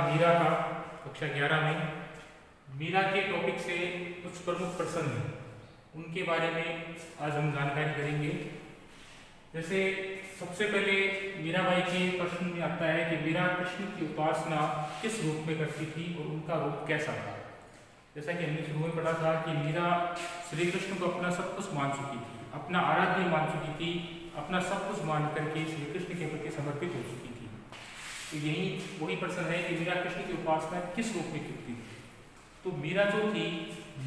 मीरा का कक्षा 11 में मीरा के टॉपिक से कुछ प्रमुख प्रश्न हैं, उनके बारे में आज हम जानकारी करेंगे। जैसे सबसे पहले मीराबाई के प्रश्न में आता है कि मीरा कृष्ण की उपासना किस रूप में करती थी और उनका रूप कैसा था। जैसा कि हमने शुरू में पढ़ा था कि मीरा श्री कृष्ण को अपना सब कुछ मान चुकी थी, अपना आराध्य मान चुकी थी, अपना सब कुछ मान करके श्री कृष्ण के प्रति समर्पित हो चुकी थी। तो यही वही प्रश्न है कि मीरा कृष्ण की उपासना किस रूप में करती थी। तो मीरा जो थी,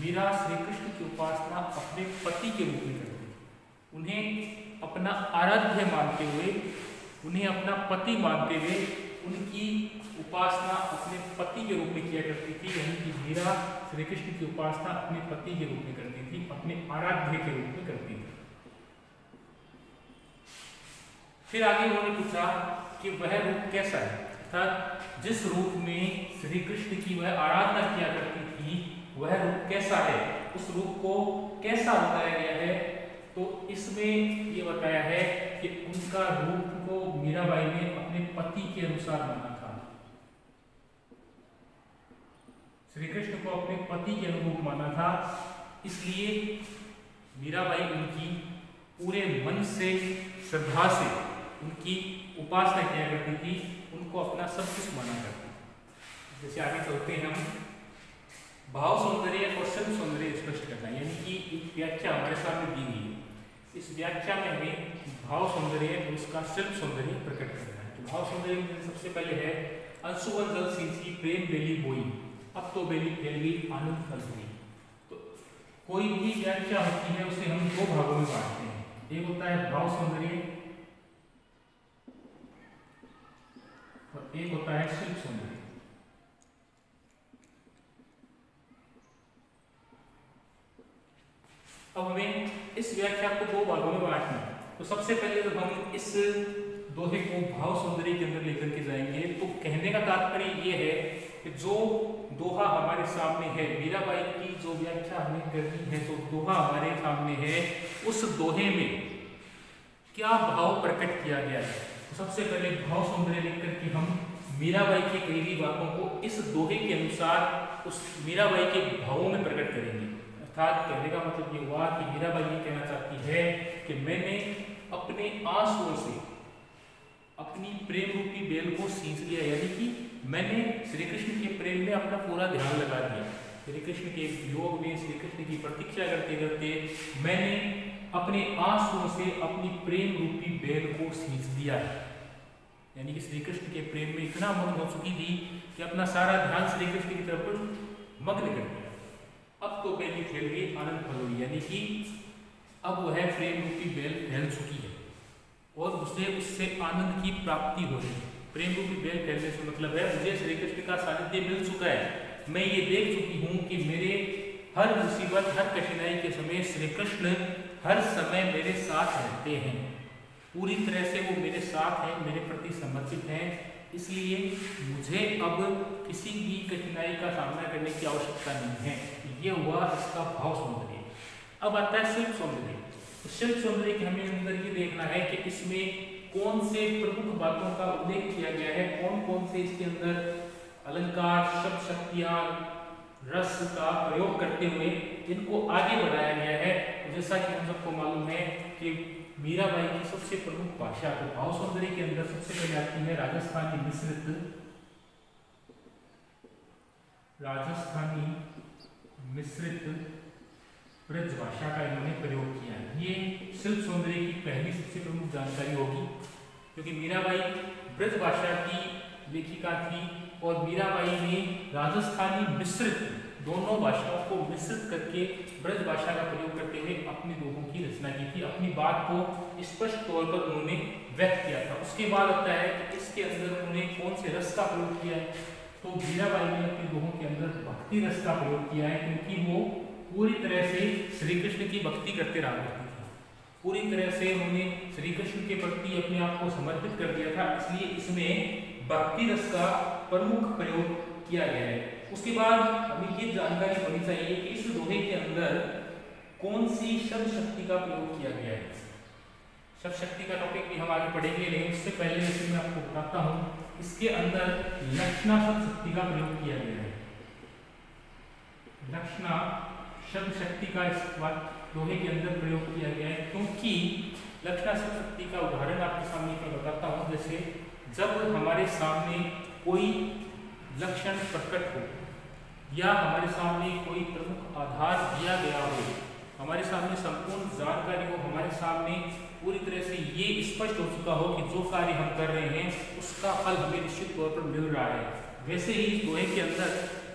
मीरा श्री कृष्ण की उपासना अपने पति के रूप में करती थी। उन्हें अपना आराध्य मानते हुए, उन्हें अपना पति मानते हुए उनकी उपासना अपने पति के रूप में किया करती थी। यानी कि मीरा श्री कृष्ण की उपासना अपने पति के रूप में करती थी, अपने आराध्य के रूप में करती थी। फिर आगे उन्होंने पूछा कि वह रूप कैसा है, अर्थात जिस रूप में श्री कृष्ण की वह आराधना किया करती थी वह रूप कैसा है, उस रूप को कैसा बताया गया है। तो इसमें ये बताया है कि उनका रूप को मीराबाई ने अपने पति के अनुसार माना था। श्री कृष्ण को अपने पति के अनुरूप माना था, इसलिए मीराबाई उनकी पूरे मन से, श्रद्धा से उनकी उपासना किया करती थी, उनको अपना सब कुछ माना करती थी। जैसे आगे चलते हैं हम, भाव सौंदर्य और शिल्प सौंदर्य स्पष्ट करना, यानी कि एक व्याख्या हमारे सामने दी गई है। इस व्याख्या में हमें भाव सौंदर्य और उसका शिल्प सौंदर्य प्रकट करना है। तो भाव सौंदर्य में सबसे पहले है अंशुवन जल सींची प्रेम बेली बोई, अब तो बेली फैल गई आनंद फल हुई। तो कोई भी व्याख्या होती है उसे हम दो भागों में बांटते हैं, एक होता है भाव सौंदर्य और एक होता है शिल्प सौंदर्य। अब हमें इस व्याख्या को दो भागों में बांटना है। तो सबसे पहले जब हम इस दोहे को भाव सौंदर्य के अंदर लेकर के जाएंगे तो कहने का तात्पर्य ये है कि जो दोहा हमारे सामने है, मीराबाई की जो व्याख्या हमें करनी है, जो दोहा हमारे सामने है, उस दोहे में क्या भाव प्रकट किया गया है। तो सबसे पहले भाव सौंदर्य लेकर के हम मीराबाई की कही गई बातों को इस दोहे के अनुसार उस मीराबाई के भावों में प्रकट करेंगे। अर्थात कहने का मतलब ये हुआ कि मीराबाई ये कहना चाहती है कि मैंने अपने आंसुओं से अपनी प्रेम रूपी बेल को सींच लिया, यानी कि मैंने श्री कृष्ण के प्रेम में अपना पूरा ध्यान लगा दिया। श्री कृष्ण के योग में, श्री कृष्ण की प्रतीक्षा करते करते मैंने अपने आंसुओं से अपनी प्रेम रूपी बेल को सींच दिया है। यानी कि श्री कृष्ण के प्रेम में इतना मग्न हो चुकी थी कि अपना सारा ध्यान श्री कृष्ण की तरफ मग्न कर दिया। अब तो बेली फैल गई आनंद फल हुई, यानी कि अब वह प्रेम रूपी बेल फैल चुकी है और उसे उससे आनंद की प्राप्ति हो रही है। प्रेम रूपी बेल फैलने से मतलब है मुझे श्री कृष्ण का सानिध्य मिल चुका है। मैं ये देख चुकी हूँ कि मेरे हर मुसीबत, हर कठिनाई के समय श्री कृष्ण हर समय मेरे साथ रहते हैं, पूरी तरह से वो मेरे साथ हैं, मेरे प्रति समर्पित हैं। इसलिए मुझे अब किसी भी कठिनाई का सामना करने की आवश्यकता नहीं है। ये हुआ इसका भाव सौंदर्य। अब आता है शिल्प सौंदर्य। तो शिल्प सौंदर्य के हमें अंदर ये देखना है कि इसमें कौन से प्रमुख बातों का उल्लेख किया गया है, कौन कौन से इसके अंदर अलंकार, शब्द शक्तियां, रस का प्रयोग करते हुए इनको आगे बढ़ाया गया है। जैसा कि हम सबको मालूम है कि मीराबाई की सबसे प्रमुख भाषा, तो भाव सौंदर्य के अंदर सबसे पहले आती है राजस्थानी मिश्रित ब्रज भाषा का इन्होंने प्रयोग किया है। ये शिल्प सौंदर्य की पहली सबसे प्रमुख जानकारी होगी, क्योंकि मीराबाई ब्रज भाषा की लेखिका थी और मीराबाई ने राजस्थानी मिश्रित दोनों भाषाओं को मिश्रित करके ब्रज भाषा का प्रयोग करते हुए अपनी दोहों की रचना की थी। अपनी बात को स्पष्ट तौर पर उन्होंने व्यक्त किया था। उसके बाद आता है कि इसके अंदर उन्होंने कौन से रस का प्रयोग किया है। तो मीराबाई ने अपनी दोहों के अंदर भक्ति रस का प्रयोग किया है, क्योंकि वो पूरी तरह से श्री कृष्ण की भक्ति करते रहा करती थी। पूरी तरह से उन्होंने श्री कृष्ण के प्रति अपने आप को समर्पित कर दिया था, इसलिए इसमें भक्ति रस का प्रमुख प्रयोग किया गया है। उसके बाद हमें ये जानकारी होनी चाहिए कि इस दोहे के अंदर कौन सी शब्द शक्ति का प्रयोग किया गया है। शब्द शक्ति का टॉपिक भी हम आगे पढ़ेंगे, लेकिन उससे पहले जैसे मैं आपको बताता हूँ, इसके अंदर लक्षणा शब्द शक्ति का प्रयोग किया गया है। लक्षणा शब्द शक्ति का इस बात दोहे के अंदर प्रयोग किया गया है, क्योंकि लक्षणा शब्द शक्ति का उदाहरण आपके सामने मैं बताता हूँ। जैसे जब हमारे सामने कोई लक्षण प्रकट हो या हमारे सामने कोई प्रमुख आधार दिया गया हो, हमारे सामने संपूर्ण जानकारी हो, हमारे सामने पूरी तरह से ये स्पष्ट हो चुका हो कि जो कार्य हम कर रहे हैं उसका फल हमें निश्चित तौर पर मिल रहा है, वैसे ही इस दोहे के अंदर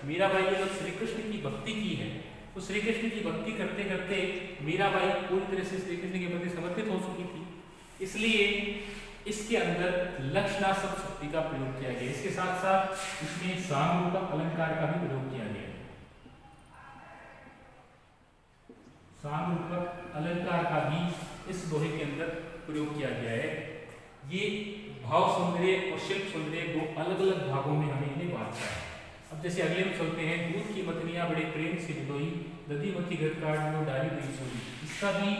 मीराबाई ने जब श्री कृष्ण की भक्ति की है, तो श्री कृष्ण की भक्ति करते करते मीराबाई पूरी तरह से श्री कृष्ण के प्रति समर्पित हो चुकी थी, इसलिए इसके अंदर लक्षणा शब्द शक्ति का प्रयोग किया गया। इसके साथ साथ इसमें सामरूपक अलंकार का भी प्रयोग किया गया। सामरूपक अलंकार का भी इस दोहे के अंदर प्रयोग किया गया है। ये भाव सौंदर्य और शिल्प सौंदर्य दो अलग अलग भागों में हमें इन्हें बांटा है। अब जैसे अगले में चलते हैं, दूध की मथनियां बड़े प्रेम से बिलोई, दधी मथी घर काट लो डाली गई चोरी। इसका भी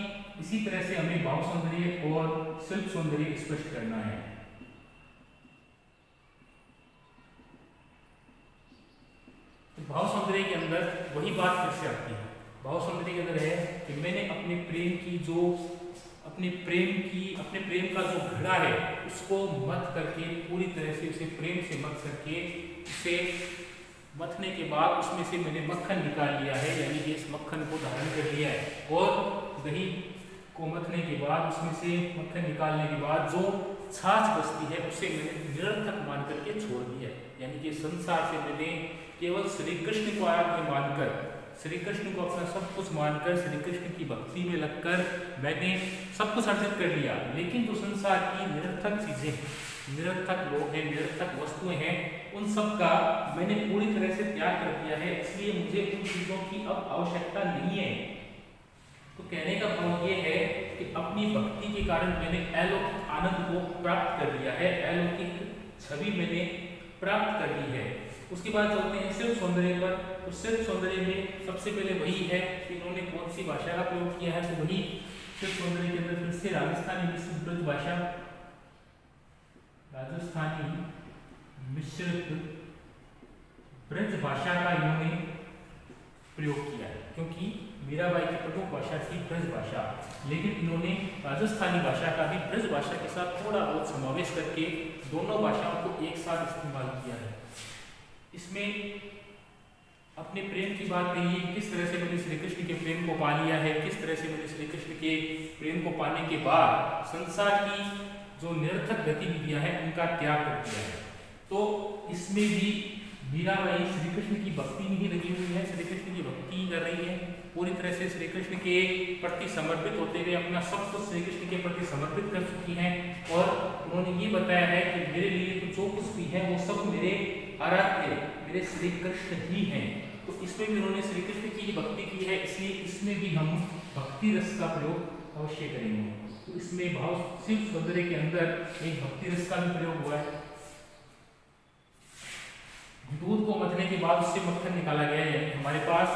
इसी तरह से हमें भाव सौंदर्य और शिल्प सौंदर्य स्पष्ट करना है। तो भाव सौंदर्य के अंदर वही बात फिर से आती है। भाव सौंदर्य के अंदर है कि मैंने अपने प्रेम का जो घड़ा है उसको मथ करके पूरी तरह से उसे प्रेम से मथ करके उसे मथने के बाद उसमें से मैंने मक्खन निकाल लिया है, यानी कि इस मक्खन को धारण कर लिया है, और दही को मथने के बाद उसमें से मक्खन निकालने के बाद जो छाछ बचती है उसे मैंने निरर्थक मान करके छोड़ दिया है, यानी कि संसार से मैंने केवल श्री कृष्ण को आराध्य मानकर, श्री कृष्ण को अपना सब कुछ मानकर, श्री कृष्ण की भक्ति में लगकर मैंने सब कुछ अर्जित कर लिया। लेकिन जो संसार की निरर्थक चीजें, निरर्थक लोग हैं, निरर्थक वस्तुएं हैं, उन सब का मैंने पूरी तरह से त्याग कर दिया है, इसलिए मुझे उन चीजों की अब आवश्यकता नहीं है। तो कहने का भाव ये है कि अपनी भक्ति के कारण मैंने अलौकिक आनंद को प्राप्त कर लिया है, अलौकिक छवि मैंने प्राप्त कर ली है। उसके बाद चलते हैं शिल्प सौंदर्य पर। तो शिल्प सौंदर्य में सबसे पहले वही है कि इन्होंने कौन सी भाषा का प्रयोग किया है, तो वही शिल्प सौंदर्य के अंदर फिर से राजस्थानी मिश्रित ब्रज भाषा, राजस्थानी मिश्रित ब्रज भाषा का इन्होंने प्रयोग किया है, क्योंकि मीराबाई की प्रमुख भाषा थी ब्रज भाषा, लेकिन इन्होंने राजस्थानी भाषा का भी ब्रज भाषा के साथ थोड़ा बहुत समावेश करके दोनों भाषाओं को एक साथ इस्तेमाल किया है। इसमें अपने प्रेम की बात कही, किस तरह से मैंने श्री कृष्ण के प्रेम को पा लिया है, किस तरह से मैंने श्री कृष्ण के प्रेम को पाने के बाद संसार की जो निरर्थक गतिविधियां हैं उनका त्याग कर दिया है। तो इसमें भी मीराबाई श्री कृष्ण की भक्ति में ही लगी हुई है, श्री कृष्ण की भक्ति कर रही है, पूरी तरह से श्री कृष्ण के प्रति समर्पित होते हुए अपना सब कुछ श्री कृष्ण के प्रति समर्पित कर चुकी हैं, और उन्होंने ये बताया है कि मेरे लिए तो जो कुछ भी है वो सब मेरे आराध्य, मेरे श्री कृष्ण ही हैं। तो इसमें भी उन्होंने श्री कृष्ण की भक्ति की है, इसलिए इसमें भी हम भक्ति रस का प्रयोग अवश्य करेंगे। तो इसमें भाव शिल्प सौंदर्य के अंदर एक भक्ति रस का भी प्रयोग हुआ है। दूध को मथने के बाद उससे मक्खन निकाला गया है, यानी हमारे पास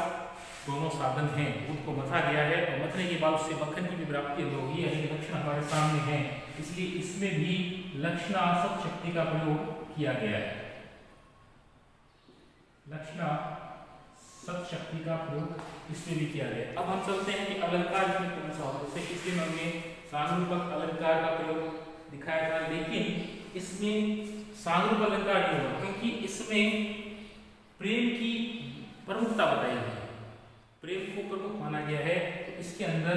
दोनों साधन हैं, दूध को मथा गया है और मथने के बाद उससे मक्खन की भी प्राप्ति होगी, यानी लक्षण हमारे सामने है, इसलिए इसमें भी लक्षणा शब्द शक्ति का प्रयोग किया गया है। लक्षणा शब्द शक्ति का प्रयोग इसमें भी किया गया। अब हम चलते हैं कि अलंकार में कौन सा होगा। जैसे इसमें हमने सामरूपक अलंकार का प्रयोग दिखाया था, लेकिन इसमें सामरूप अलंकार नहीं होगा, क्योंकि इसमें प्रेम की प्रमुखता बताई गई है, प्रेम को प्रमुख माना गया है, तो इसके अंदर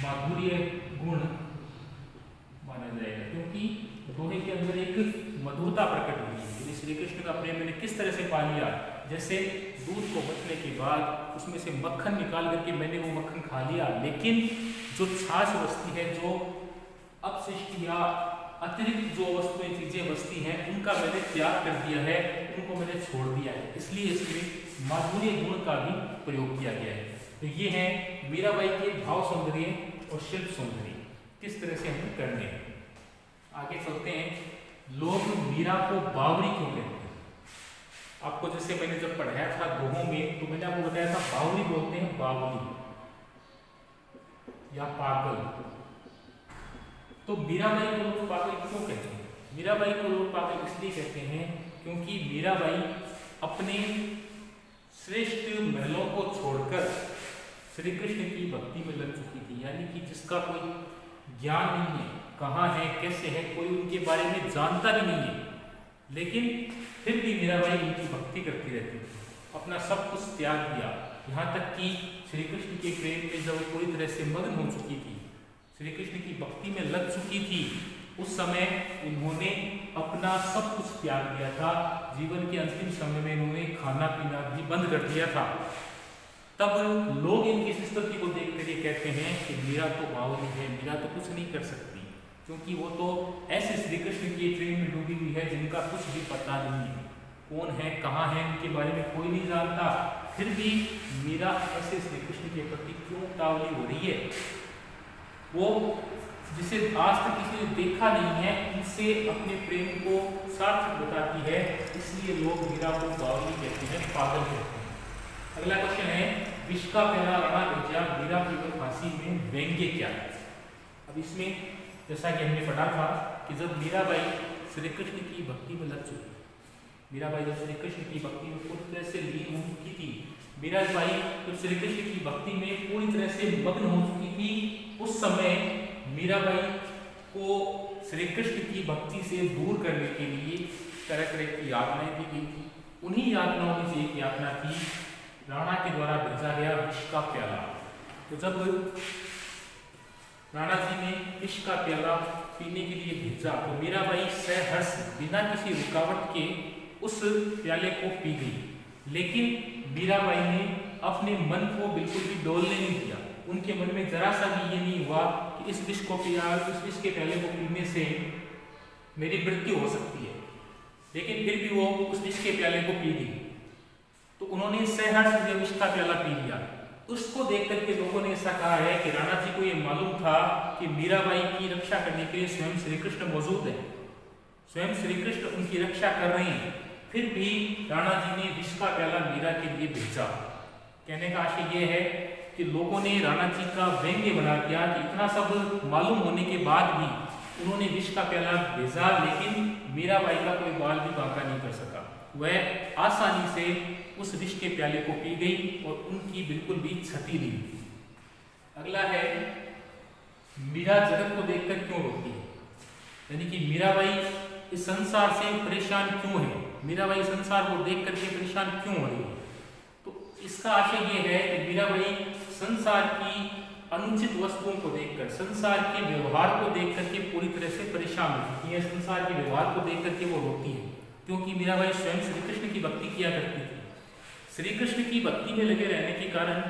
माधुर्य गुण माना जाएगा, क्योंकि दोहे के अंदर एक मधुरता प्रकट हुई है। श्री कृष्ण का प्रेम मैंने किस तरह से पा लिया, जैसे दूध को मथने के बाद उसमें से मक्खन निकाल करके मैंने वो मक्खन खा लिया, लेकिन जो छाछ बचती है, जो अपशिष्ट या अतिरिक्त जो वस्तुएं चीजें बचती हैं, उनका मैंने त्याग कर दिया है, उनको मैंने छोड़ दिया है, इसलिए इसमें माधुर्य गुण का भी प्रयोग किया गया है। तो ये है मीराबाई के भाव सौंदर्य और शिल्प सौंदर्य, किस तरह से हमें करने हैं। आगे चलते हैं, लोग मीरा को बावरी क्यों कहते हैं। आपको जैसे मैंने जब पढ़ाया था दोहों में, तो मैंने आपको बताया था बावरी बोलते हैं, बावरी या पागल। तो मीराबाई को लोग पागल क्यों कहते हैं? मीराबाई को लोग पागल इसलिए कहते हैं क्योंकि मीराबाई अपने श्रेष्ठ महलों को छोड़कर श्री कृष्ण की भक्ति में लग चुकी थी। यानी कि जिसका कोई ज्ञान नहीं है, कहाँ है, कैसे है, कोई उनके बारे में जानता भी नहीं है, लेकिन फिर भी मीराबाई उनकी भक्ति करती रहती थी, अपना सब कुछ त्याग दिया। यहाँ तक कि श्री कृष्ण के प्रेम में जब पूरी तरह से मग्न हो चुकी थी, श्री कृष्ण की भक्ति में लग चुकी थी, उस समय उन्होंने अपना सब कुछ त्याग दिया था। जीवन के अंतिम समय में उन्होंने खाना पीना भी बंद कर दिया था। तब लोग इनकी स्थिति को देखकर ये कहते हैं कि मीरा तो बावली है, मीरा तो कुछ नहीं कर सकती, क्योंकि वो तो ऐसे श्री कृष्ण की प्रेम में डूबी हुई है जिनका कुछ भी पता नहीं है, कौन है, कहाँ है, उनके बारे में कोई नहीं जानता। फिर भी मीरा ऐसे श्री कृष्ण के प्रति क्यों उतावली हो रही है? वो जिसे आज तक किसी ने देखा नहीं है, उनसे अपने प्रेम को सार्थक बताती है, इसलिए लोग मीरा को बावली कहते हैं, पागल कहते हैं। अगला क्वेश्चन है, विष का प्याला राणा भेजा, मीरा की फांसी में व्यंग्य क्या है? अब इसमें जैसा कि हमने पढ़ा था कि जब मीराबाई श्री कृष्ण की भक्ति में लग चुकी, मीराबाई जब श्री कृष्ण की भक्ति में पूरी तरह से लीन हो चुकी थी, मीराबाई जब श्री कृष्ण की भक्ति में पूरी तरह से मग्न हो चुकी थी, उस समय मीराबाई को श्री कृष्ण की भक्ति से दूर करने के लिए तरह तरह की यातनाएं दी गई थी। उन्हीं यातनाओं में से एक यातना थी, राणा के द्वारा भेजा गया विष का प्याला। तो जब राणा जी ने विष का प्याला पीने के लिए भेजा तो मीराबाई सहर्ष बिना किसी रुकावट के उस प्याले को पी गई। लेकिन मीराबाई ने अपने मन को बिल्कुल भी डोलने नहीं दिया। उनके मन में जरा सा भी ये नहीं हुआ कि इस विष को पिया, इस विष के प्याले को पीने से मेरी मृत्यु हो सकती है, लेकिन फिर भी वो उस विष के प्याले को पी गई। तो उन्होंने सहर्ष विष का प्याला पी लिया। उसको देख करके लोगों ने ऐसा कहा है कि राणा जी को ये मालूम था कि मीराबाई की रक्षा करने के लिए स्वयं श्री कृष्ण मौजूद है, स्वयं श्री कृष्ण उनकी रक्षा कर रहे हैं, फिर भी राणा जी ने विष का प्याला मीरा के लिए भेजा। कहने का आशय ये है कि लोगों ने राणा जी का व्यंग्य बना दिया कि इतना सब मालूम होने के बाद भी उन्होंने विष का प्याला भेजा, लेकिन मीराबाई का कोई बाल भी बांका नहीं कर सका। वह आसानी से उस विष के प्याले को पी गई और उनकी बिल्कुल भी क्षति नहीं हुई। अगला है, मीरा जगत को देखकर क्यों रोती है? यानी कि मीराबाई इस संसार से परेशान क्यों है, मीराबाई संसार को देख करके परेशान क्यों हो रही है? तो इसका आशय ये है कि मीराबाई संसार की अनुचित वस्तुओं को देखकर, संसार के व्यवहार को देख करके पूरी तरह से परेशान हो चुकी है। संसार के व्यवहार को देख करके वो रोती है, क्योंकि मीराबाई स्वयं श्री कृष्ण की भक्ति किया करती थी। श्री कृष्ण की भक्ति में लगे रहने के कारण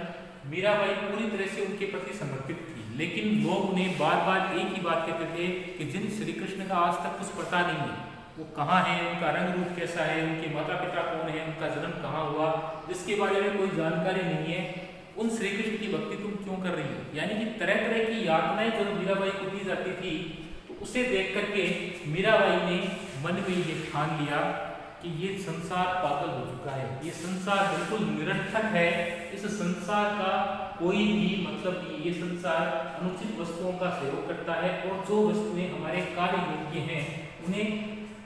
मीराबाई पूरी तरह से उनके प्रति समर्पित थी, लेकिन लोग उन्हें बार बार एक ही बात कहते थे कि जिन श्री कृष्ण का आज तक कुछ पता नहीं है, वो कहाँ है, उनका रंग रूप कैसा है, उनके माता पिता कौन है, उनका जन्म कहाँ हुआ, जिसके बारे में कोई जानकारी नहीं है, उन श्री कृष्ण की भक्ति तुम क्यों कर रही हो? यानी कि तरह तरह की यातनाएं जब मीराबाई को दी जाती थी, तो उसे देख करके मीराबाई ने मन में ये ठान लिया कि ये संसार पागल हो चुका है, ये संसार बिल्कुल निरर्थक है, इस संसार का कोई भी मतलब नहीं, ये संसार अनुचित वस्तुओं का सेवन करता है और जो वस्तुएं हमारे कार्य योग्य हैं उन्हें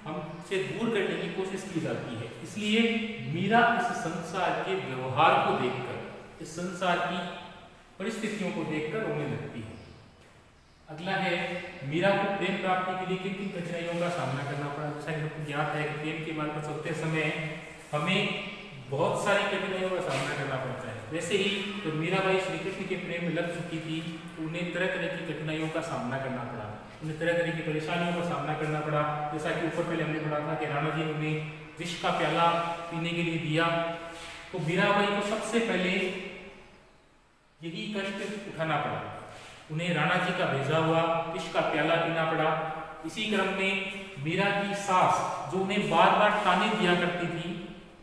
हमसे दूर करने की कोशिश की जाती है। इसलिए मीरा इस संसार के व्यवहार को देखकर, इस संसार की परिस्थितियों को देखकर रोने लगती है। अगला है, मीरा को प्रेम प्राप्ति के लिए किन किन कठिनाइयों का सामना करना पड़ा? जैसा कि सबको ज्ञात है कि प्रेम के मार्ग पर चलते समय हमें बहुत सारी कठिनाइयों का सामना करना पड़ता है। वैसे ही तो मीराबाई श्री कृष्ण के प्रेम में लग चुकी थी, तो उन्हें तरह तरह की कठिनाइयों का सामना करना पड़ा, उन्हें तरह तरह की परेशानियों का सामना करना पड़ा। जैसा कि ऊपर पहले हमने पढ़ा था कि राणा जी ने उन्हें विष का प्याला पीने के लिए दिया, तो मीराबाई को सबसे पहले यही कष्ट उठाना पड़ा, उन्हें राणा जी का भेजा हुआ विष का प्याला पीना पड़ा। इसी क्रम में मीरा की सास जो उन्हें बार बार ताने दिया करती थी,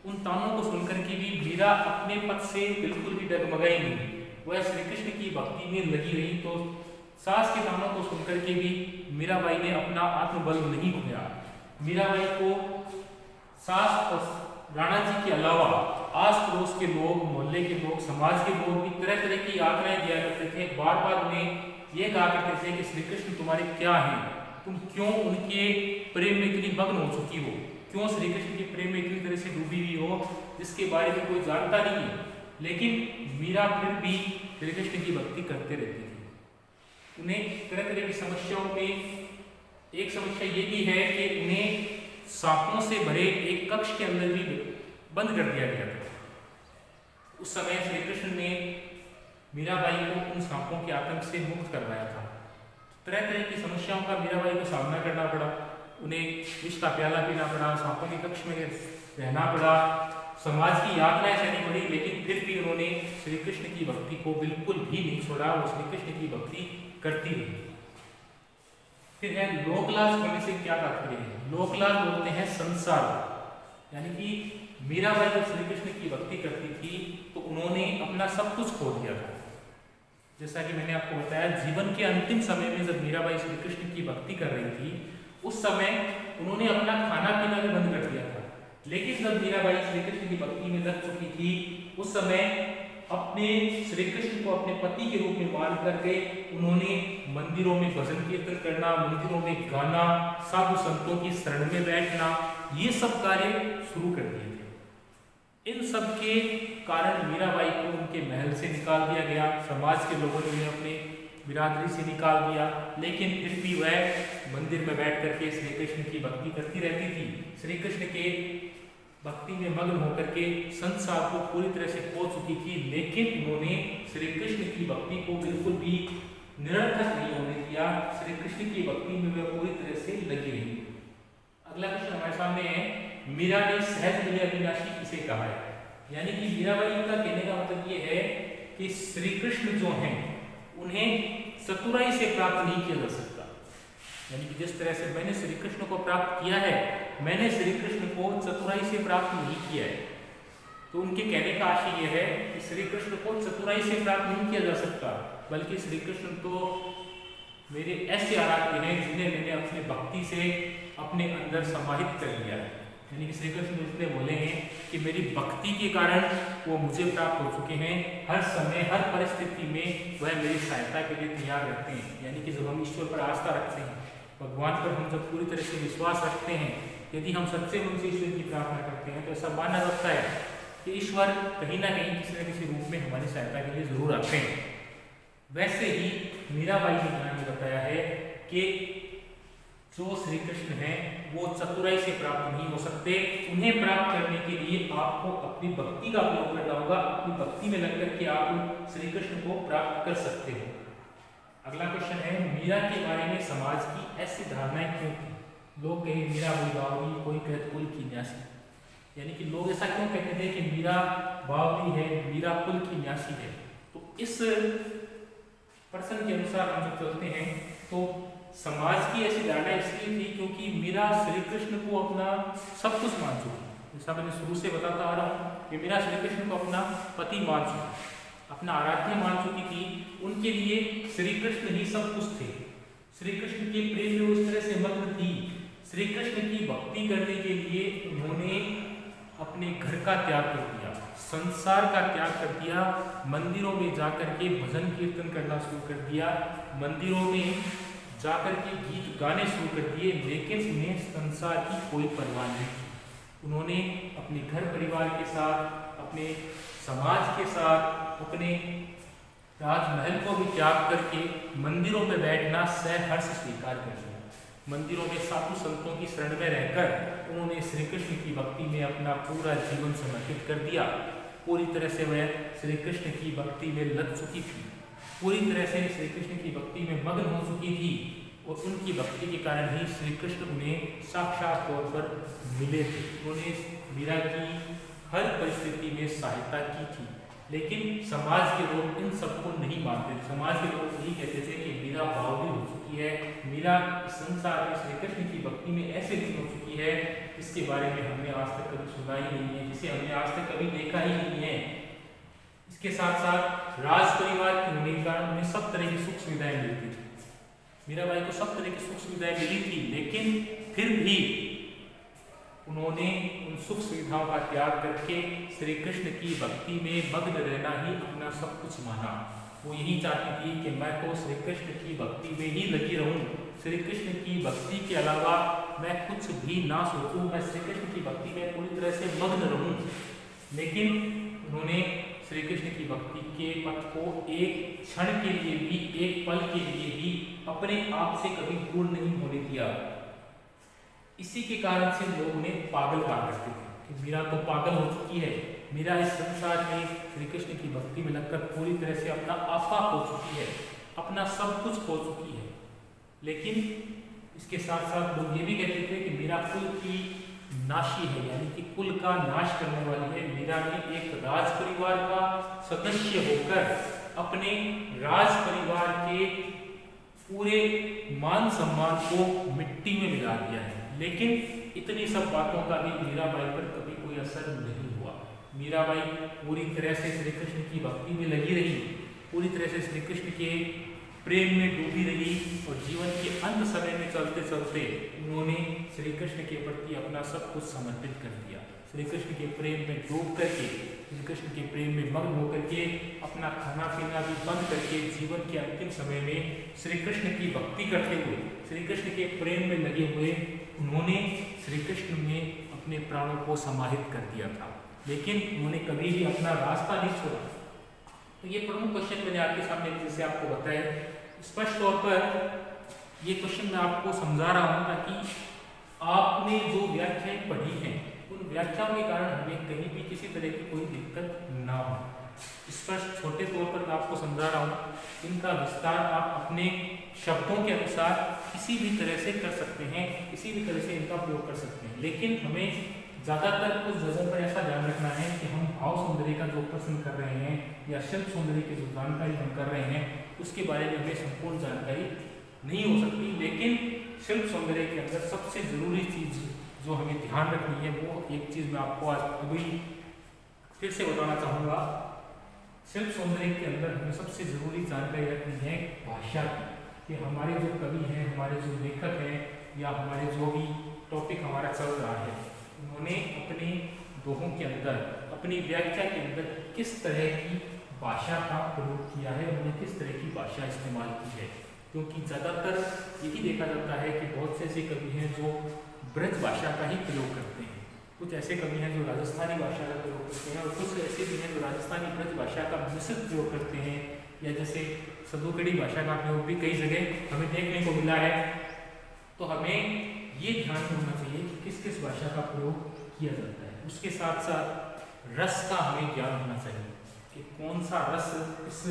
उन तानों को सुनकर के भी मीरा अपने पद से बिल्कुल भी डगमगाई नहीं, वह श्री कृष्ण की भक्ति में लगी रही। तो सास के तानों को सुनकर के भी मीराबाई ने अपना आत्मबल नहीं खोया। मीराबाई को सास और राणा जी के अलावा आस पड़ोस के लोग, मोहल्ले के लोग, समाज के लोग भी तरह तरह की यातनाएं दिया करते थे। बार बार उन्हें यह कहा करते थे कि श्री कृष्ण तुम्हारे क्या हैं, तुम क्यों उनके प्रेम में इतनी मग्न हो चुकी हो, क्यों श्री कृष्ण के प्रेम में इतनी तरह से डूबी हुई हो जिसके बारे में कोई जानता नहीं है। लेकिन मीरा फिर भी श्री कृष्ण की भक्ति करते रहती थी। उन्हें तरह तरह की समस्याओं में एक समस्या ये भी है कि उन्हें सांपों से भरे एक कक्ष के अंदर भी बंद कर दिया गया था। उस समय श्री कृष्ण ने मीराबाई को उन सांपों के आतंक से मुक्त करवाया था। तरह तरह की समस्याओं का मीराबाई को सामना करना पड़ा। उन्हें विष का प्याला पीना पड़ा, सांपों के कक्ष में रहना पड़ा, समाज की यातनाएं सहनी पड़ी, लेकिन फिर भी उन्होंने श्री कृष्ण की भक्ति को बिल्कुल भी नहीं छोड़ा। वो श्री कृष्ण की भक्ति करती रही। फिर है लोकलाज होने से क्या तात्पर्य है? लोकलाज बोलते हैं संसार, यानी कि मीराबाई जब श्री कृष्ण की भक्ति करती थी तो उन्होंने अपना सब कुछ खो दिया था। जैसा कि मैंने आपको बताया, जीवन के अंतिम समय में जब मीराबाई श्री कृष्ण की भक्ति कर रही थी उस समय उन्होंने अपना खाना पीना भी बंद कर दिया था। लेकिन जब मीराबाई श्री कृष्ण की भक्ति में लग चुकी थी उस समय अपने श्री कृष्ण को अपने पति के रूप में मान करके उन्होंने मंदिरों में भजन कीर्तन करना, मंदिरों में गाना, साधु संतों की शरण में बैठना, ये सब कार्य शुरू कर दिए थे। इन सब के कारण मीराबाई को उनके महल से निकाल दिया गया, समाज के लोगों ने उन्हें अपने बिरादरी से निकाल दिया, लेकिन फिर भी वह मंदिर में बैठ करके श्री कृष्ण की भक्ति करती रहती थी। श्री कृष्ण के भक्ति में मग्न होकर के संसार को पूरी तरह से खो चुकी थी, लेकिन उन्होंने श्री कृष्ण की भक्ति को बिल्कुल भी निरर्थक नहीं होने दिया। श्री कृष्ण की भक्ति में वह पूरी तरह से लगी रही। अगला क्वेश्चन हमारे सामने है, मीरा ने सहज प्रिय अविनाशी किसे कहा है? यानी कि मीराबाई का कहने का मतलब ये है कि श्री कृष्ण जो हैं उन्हें चतुराई से प्राप्त नहीं किया जा सकता। यानी कि जिस तरह से मैंने श्री कृष्ण को प्राप्त किया है, मैंने श्री कृष्ण को चतुराई से प्राप्त नहीं किया है। तो उनके कहने का आशय यह है कि श्री कृष्ण को चतुराई से प्राप्त नहीं किया जा सकता, बल्कि श्री कृष्ण तो मेरे ऐसे आराध्य हैं जिन्हें मैंने अपनी भक्ति से अपने अंदर समाहित कर लिया है। यानी कि श्री कृष्ण इसलिए बोले हैं कि मेरी भक्ति के कारण वो मुझे प्राप्त हो चुके हैं। हर समय हर परिस्थिति में वह मेरी सहायता के लिए तैयार रहते हैं। यानी कि जब हम ईश्वर पर आस्था रखते हैं, भगवान पर हम जब पूरी तरह से विश्वास रखते हैं, यदि हम सच्चे मन से ईश्वर की प्रार्थना करते हैं तो ऐसा माना जाता है कि ईश्वर कहीं ना कहीं किसी न किसी रूप में हमारी सहायता के लिए जरूर आते हैं। वैसे ही मीराबाई ने बताया है कि जो श्री कृष्ण हैं वो चतुराई से प्राप्त नहीं हो सकते। उन्हें प्राप्त करने के लिए आपको अपनी भक्ति का प्रयोग करना होगा। अपनी भक्ति में लगकर के आप श्री कृष्ण को प्राप्त कर सकते हो। अगला क्वेश्चन है, मीरा के बारे में समाज की ऐसी धारणाएं क्यों थी? लोग कहे मीरा हुई बावली, कोई कहते कुल की न्यासी। यानी कि लोग ऐसा क्यों कहते थे कि मीरा बावली है, मीरा कुल की न्यासी है? तो इस प्रश्न के अनुसार हम जब चलते हैं तो समाज की ऐसी धारणा इसलिए थी क्योंकि मीरा श्री कृष्ण को अपना सब कुछ मान चुकी। जैसा मैंने शुरू से बताता आ रहा हूँ कि मीरा श्री कृष्ण को अपना पति मान चुकी, अपना आराध्य मान चुकी थी। उनके लिए श्री कृष्ण ही सब कुछ थे। श्री कृष्ण के प्रेम में उस तरह से मग्न थी। श्री कृष्ण की भक्ति करने के लिए उन्होंने अपने घर का त्याग कर दिया, संसार का त्याग कर दिया, मंदिरों में जाकर के भजन कीर्तन करना शुरू कर दिया, मंदिरों में जाकर के गीत गाने शुरू कर दिए, लेकिन उन्हें संसार की कोई परवाह नहीं थी। उन्होंने अपने घर परिवार के साथ, अपने समाज के साथ, अपने राजमहल को भी त्याग करके मंदिरों में बैठना सहर्ष स्वीकार कर लिया। मंदिरों में साधु संतों की शरण में रहकर उन्होंने श्री कृष्ण की भक्ति में अपना पूरा जीवन समर्पित कर दिया। पूरी तरह से वह श्री कृष्ण की भक्ति में लग चुकी थी, पूरी तरह से श्री कृष्ण की भक्ति में मग्न हो चुकी थी और उनकी भक्ति के कारण ही श्री कृष्ण उन्हें साक्षात तौर पर मिले थे। उन्होंने मीरा की हर परिस्थिति में सहायता की थी, लेकिन समाज के लोग इन सबको नहीं मानते। समाज के लोग यही कहते थे कि मीरा बावली हो चुकी है, मीरा इस संसार में श्री कृष्ण की भक्ति में ऐसे दिन हो चुकी है इसके बारे में हमने आज तक कभी सुना ही नहीं है, जिसे हमने आज तक कभी देखा ही नहीं है। इसके साथ साथ राज परिवार के होने के कारण उन्हें सब तरह की सुख सुविधाएं मिलती थी। मीराबाई को सब तरह की सुख सुविधाएं मिली थी, लेकिन फिर भी उन्होंने उन सुख सुविधाओं का त्याग करके श्री कृष्ण की भक्ति में मग्न रहना ही अपना सब कुछ माना। वो यही चाहती थी कि मैं तो श्री कृष्ण की भक्ति में ही लगी रहूं, श्री कृष्ण की भक्ति के अलावा मैं कुछ भी ना सोचूं, मैं श्री कृष्ण की भक्ति में पूरी तरह से मग्न रहूं। लेकिन उन्होंने श्री कृष्ण की भक्ति के पथ को एक क्षण के लिए भी, एक पल के लिए भी अपने आप से कभी दूर नहीं होने दिया। इसी के कारण से लोग उन्हें पागल कहा करते थे कि मीरा तो पागल हो चुकी है, मीरा इस संसार में श्री कृष्ण की भक्ति में लगकर पूरी तरह से अपना आपा खो चुकी है, अपना सब कुछ खो चुकी है। लेकिन इसके साथ साथ लोग ये भी कहते थे कि मीरा कुल की नाशी है, यानी कि कुल का नाश करने वाली है। मीरा ने एक राज परिवार का सदस्य होकर अपने राज परिवार के पूरे मान सम्मान को मिट्टी में मिला दिया है। लेकिन इतनी सब बातों का भी मीराबाई पर कभी कोई असर नहीं हुआ। मीराबाई पूरी तरह से श्री कृष्ण की भक्ति में लगी रही, पूरी तरह से श्री कृष्ण के प्रेम में डूबी रही और जीवन के अंत समय में चलते चलते उन्होंने श्री कृष्ण के प्रति अपना सब कुछ समर्पित कर दिया। श्री कृष्ण के प्रेम में डूब करके, श्री कृष्ण के प्रेम में मग्न होकर के अपना खाना पीना भी बंद करके जीवन के अंतिम समय में श्री कृष्ण की भक्ति करते हुए, श्री कृष्ण के प्रेम में लगे हुए उन्होंने श्री कृष्ण में अपने प्राणों को समाहित कर दिया था। लेकिन उन्होंने कभी भी अपना रास्ता नहीं छोड़ा। तो ये प्रमुख क्वेश्चन मैंने आपके सामने जैसे आपको बताया, स्पष्ट तौर पर ये क्वेश्चन मैं आपको समझा रहा हूँ ताकि आपने जो व्याख्याएं पढ़ी हैं उन व्याख्याओं के कारण हमें कहीं भी किसी तरह की कोई दिक्कत ना हो। स्पष्ट छोटे तौर पर मैं आपको समझा रहा हूँ, इनका विस्तार आप अपने शब्दों के अनुसार किसी भी तरह से कर सकते हैं, किसी भी तरह से इनका प्रयोग कर सकते हैं। लेकिन हमें ज़्यादातर कुछ जगह पर ऐसा ध्यान रखना है कि हम भाव सौंदर्य का जो प्रश्न कर रहे हैं या शिल्प सौंदर्य की जो जानकारी हम कर रहे हैं उसके बारे में हमें संपूर्ण जानकारी नहीं हो सकती। लेकिन शिल्प सौंदर्य के अंदर सबसे ज़रूरी चीज़ जो हमें ध्यान रखनी है वो एक चीज़ मैं आपको आज अभी फिर से बताना चाहूँगा। शिल्प सौंदर्य के अंदर हमें सबसे ज़रूरी जानकारी रखनी है भाषा की, कि हमारे जो कवि हैं, हमारे जो लेखक हैं या हमारे जो भी टॉपिक हमारा चल रहा है, उन्होंने अपने दोहों के अंदर, अपनी व्याख्या के अंदर किस तरह की भाषा का प्रयोग किया है, उन्होंने किस तरह की भाषा इस्तेमाल की है। क्योंकि ज़्यादातर यही देखा जाता है कि बहुत से ऐसे कवि हैं जो ब्रज भाषा का ही प्रयोग करते हैं, कुछ ऐसे कवि हैं जो राजस्थानी भाषा का प्रयोग करते हैं और कुछ ऐसे भी हैं जो राजस्थानी ब्रज भाषा का मिश्रित प्रयोग करते हैं, या जैसे सदुकड़ी भाषा का प्रयोग भी कई जगह हमें देखने को मिला है। तो हमें ये ध्यान रखना चाहिए कि किस किस भाषा का प्रयोग किया जाता है। उसके साथ साथ रस का हमें ज्ञान होना चाहिए कि कौन सा रस इस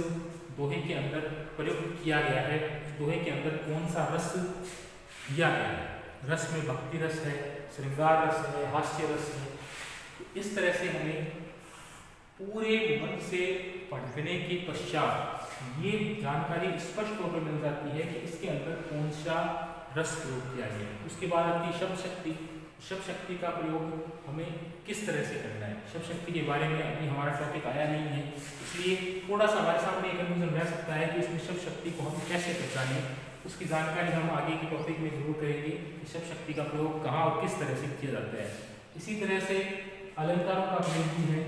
दोहे के अंदर प्रयुक्त किया गया है, इस दोहे के अंदर कौन सा रस दिया गया है। रस में भक्ति रस है, श्रृंगार रस है, हास्य रस है। तो इस तरह से हमें पूरे मन से पढ़ने के पश्चात ये जानकारी स्पष्ट तौर पर मिल जाती है कि इसके अंदर कौन सा रस प्रयोग किया गया है। उसके बाद आती है शब्द शक्ति। शब्द शक्ति का प्रयोग हमें किस तरह से करना है, शब्द शक्ति के बारे में अभी हमारा टॉपिक आया नहीं है, इसलिए थोड़ा सा हमारे सामने एक कन्फ्यूजन रह सकता है कि इसमें शब्द शक्ति को हम कैसे पहचानें। उसकी जानकारी हम आगे के टॉपिक में जरूर करेंगे कि शब्द शक्ति का प्रयोग कहाँ और किस तरह से किया जाता है। इसी तरह से अलंकारों का प्रयोग भी है,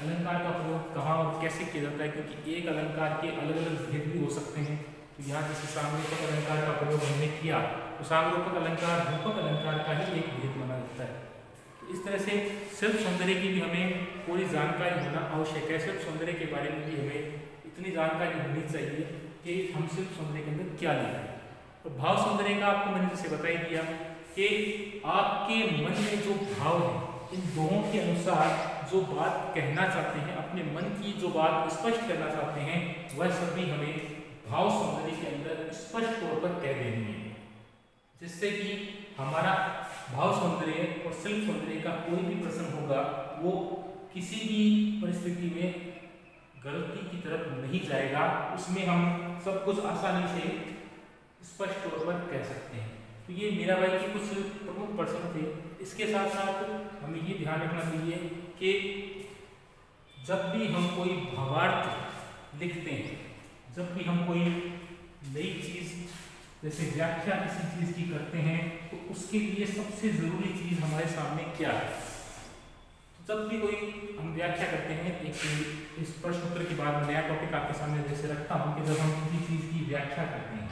अलंकार का प्रयोग कहाँ और कैसे किया जाता है, क्योंकि एक अलंकार के अलग अलग भेद भी हो सकते हैं। तो यहाँ जैसे सामरूपक अलंकार का प्रयोग हमने किया तो सामरूपक अलंकार रूपक अलंकार का ही एक भेद माना जाता है। तो इस तरह से शिल्प सौंदर्य की भी हमें पूरी जानकारी होना आवश्यक है। शिल्प सौंदर्य के बारे में भी हमें इतनी जानकारी होनी चाहिए कि हम शिल्प सौंदर्य के अंदर क्या लेते हैं। और भाव सौंदर्य का आपको मैंने जैसे बता ही दिया कि आपके मन में जो भाव है, इन दोनों के अनुसार जो बात कहना चाहते हैं, अपने मन की जो बात स्पष्ट करना चाहते हैं, वह सभी हमें भाव सौंदर्य के अंदर स्पष्ट तौर पर कह देनी है, जिससे कि हमारा भाव सौंदर्य और शिल्प सौंदर्य का कोई भी प्रश्न होगा वो किसी भी परिस्थिति में गलती की तरफ नहीं जाएगा, उसमें हम सब कुछ आसानी से स्पष्ट तौर पर कह सकते हैं। तो ये मीराबाई के कुछ प्रमुख प्रश्न थे। इसके साथ साथ हमें ये ध्यान रखना चाहिए कि जब भी हम कोई भावार्थ लिखते हैं, जब भी हम कोई नई चीज़ जैसे व्याख्या किसी चीज़ की करते हैं, तो उसके लिए सबसे जरूरी चीज हमारे सामने क्या है। जब भी कोई हम व्याख्या करते हैं, एक इस प्रश्न उत्तर के बाद नया टॉपिक आपके सामने जैसे रखता हूं कि जब हम किसी चीज की व्याख्या करते हैं,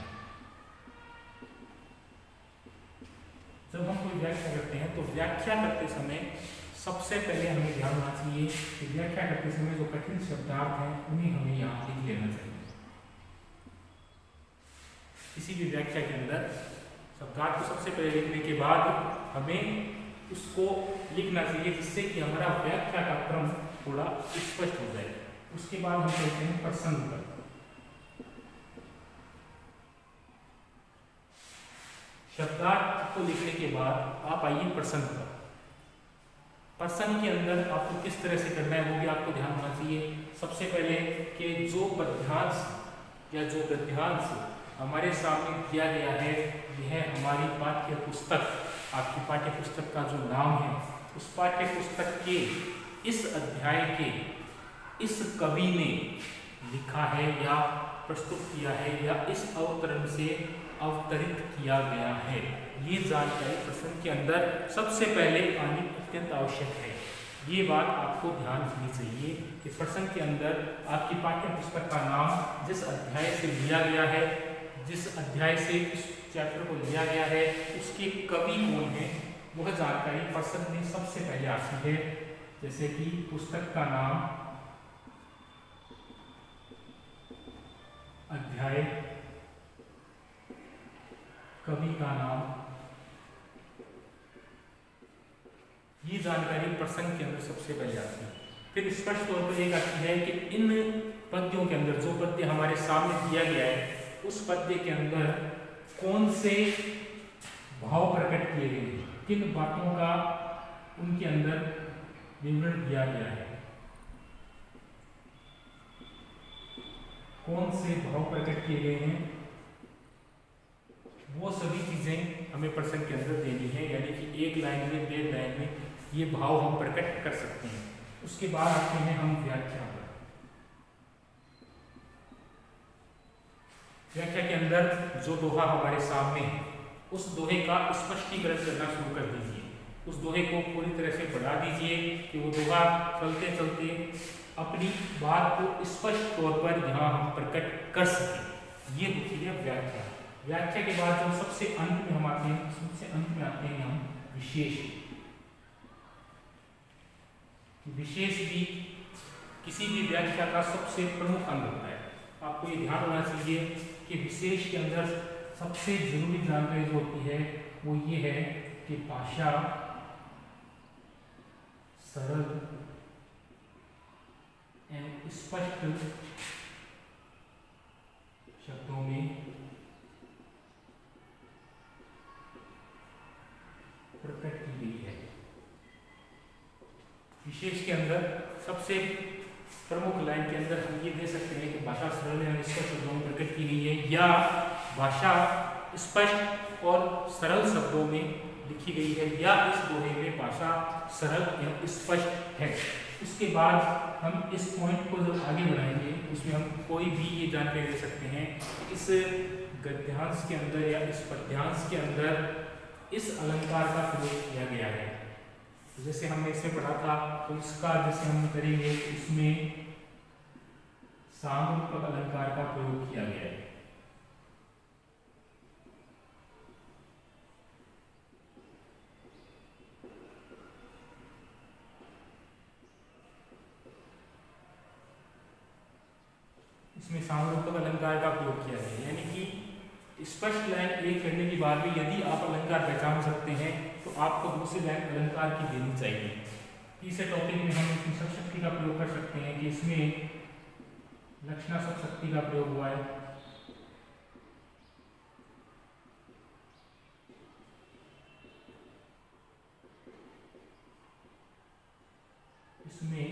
जब हम कोई व्याख्या करते हैं तो व्याख्या करते समय सबसे पहले हमें ध्यान रखना चाहिए कि व्याख्या करते समय जो कठिन शब्दार्थ हैं उन्हें हमें यहाँ लिख लेना चाहिए। किसी भी व्याख्या के अंदर शब्दार्थ को सबसे पहले लिखने के बाद हमें उसको लिखना चाहिए, जिससे कि हमारा व्याख्या का क्रम थोड़ा स्पष्ट हो जाए। उसके बाद हम कहते हैं प्रसंग पर। शब्दार्थ को लिखने के बाद आप आइए प्रसंग पर। प्रसंग के अंदर आपको किस तरह से करना है वो भी आपको ध्यान होना चाहिए। सबसे पहले कि जो पद्यांश या जो गद्यांश हमारे सामने दिया गया है, यह हमारी पाठ्य पुस्तक, आपकी पाठ्य पुस्तक का जो नाम है, उस पाठ्य पुस्तक के इस अध्याय के इस कवि ने लिखा है या प्रस्तुत किया है या इस अवतरण से अवतरित किया गया है। ये जानकारी प्रसंग के अंदर सबसे पहले आनी अत्यंत आवश्यक है। ये बात आपको ध्यान रखनी चाहिए कि प्रसंग के अंदर आपकी पाठ्य पुस्तक का नाम, जिस अध्याय से लिया गया है, जिस अध्याय से इस चैप्टर को लिया गया है, उसके कवि कौन है, वह जानकारी प्रसंग में सबसे पहले आती है। जैसे कि पुस्तक का नाम, अध्याय, कवि का नाम, ये जानकारी प्रसंग के अंदर सबसे पहले आती है। फिर स्पष्ट तौर पर एक आती है कि इन पद्यों के अंदर जो पद्य हमारे सामने दिया गया है, उस पद्य के अंदर कौन से भाव प्रकट किए गए हैं, किन बातों का उनके अंदर विवरण दिया गया है, कौन से भाव प्रकट किए गए हैं, वो सभी चीजें हमें प्रसंग के अंदर देनी है। यानी कि एक लाइन में, डेढ़ लाइन में ये भाव हम प्रकट कर सकते हैं। उसके बाद आते हैं हम व्याख्या पर। व्याख्या के अंदर जो दोहा हमारे सामने है, उस दोहे का स्पष्टीकरण करना शुरू कर दीजिए। उस दोहे को पूरी तरह से बढ़ा दीजिए कि वो दोहा चलते चलते अपनी बात को स्पष्ट तौर पर यहाँ हम प्रकट कर सकें। ये होती है व्याख्या। व्याख्या के बाद जब सबसे अंत में हम आते हैं, सबसे अंत में आते हैं हम विशेष। विशेष भी किसी भी व्याख्या का सबसे प्रमुख अंग होता है। आपको ये ध्यान होना चाहिए कि विशेष के अंदर सबसे जरूरी जानकारी जो होती है वो ये है कि भाषा सरल एवं स्पष्ट शब्दों में प्रकट की गई है। विशेष के अंदर सबसे प्रमुख लाइन के अंदर हम ये दे सकते हैं कि भाषा सरल एवं स्पष्ट शब्दों में प्रकट की गई है, या भाषा स्पष्ट और सरल शब्दों में लिखी गई है, या इस दोहे में भाषा सरल एवं स्पष्ट है। उसके बाद हम इस पॉइंट को जब आगे बढ़ाएंगे, उसमें हम कोई भी ये जानकारी दे सकते हैं इस गद्यांश के अंदर या इस पद्यांश के अंदर इस अलंकार का प्रयोग किया गया है। जैसे हमने इसमें पढ़ा था, तो इसका जैसे हम करेंगे, इसमें सामरूपक अलंकार का प्रयोग किया गया है। इसमें सामरूपक अलंकार का प्रयोग किया गया है, यानी कि स्पष्ट लाइन एक करने के बाद भी यदि आप अलंकार पहचान सकते हैं तो आपको दूसरी लाइन अलंकार की देनी चाहिए। तीसरे टॉपिक में हम इसमें शब्दशक्ति का प्रयोग कर सकते हैं कि इसमें लक्षणा शब्दशक्ति का प्रयोग हुआ है। इसमें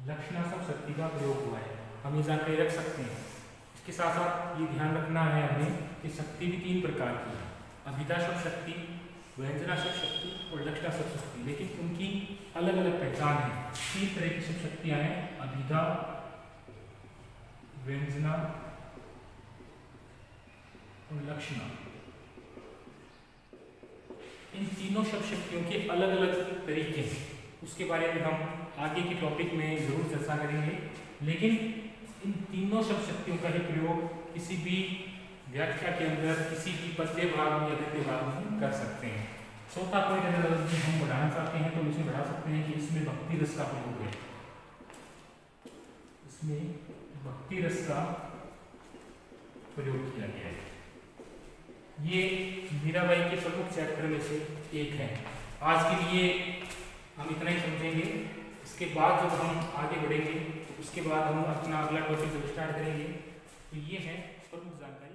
लक्षणा शब्दशक्ति का प्रयोग हुआ है, हम ये जानकारी रख सकते हैं। इसके साथ साथ ये ध्यान रखना है हमें कि शक्ति भी तीन प्रकार की है, अभिधा शब्दशक्ति, व्यंजना शब्दशक्ति और लक्षणा शब्दशक्ति, लेकिन उनकी अलग अलग पहचान है। तीन तरह की शब्दशक्तियां हैं, अभिधा, व्यंजना और लक्षणा। इन तीनों शब्द शक्तियों के अलग अलग तरीके हैं, उसके बारे में हम आगे के टॉपिक में जरूर चर्चा करेंगे। लेकिन इन तीनों शब्द शक्तियों का ही प्रयोग किसी भी व्याख्या के अंदर किसी भी पद्य भाग या गद्य भाग में कर सकते हैं। चौथा पॉइंट अगर हम बढ़ाना चाहते हैं तो इसमें बढ़ा सकते हैं कि इसमें भक्ति रस का प्रयोग है, इसमें भक्ति रस का प्रयोग किया गया है। ये मीराबाई के प्रमुख चैप्टर में से एक है। आज के लिए हम इतना ही समझेंगे। इसके बाद जब हम आगे बढ़ेंगे उसके बाद हम अपना अगला टॉपिक जब स्टार्ट करेंगे तो ये है प्रमुख जानकारी।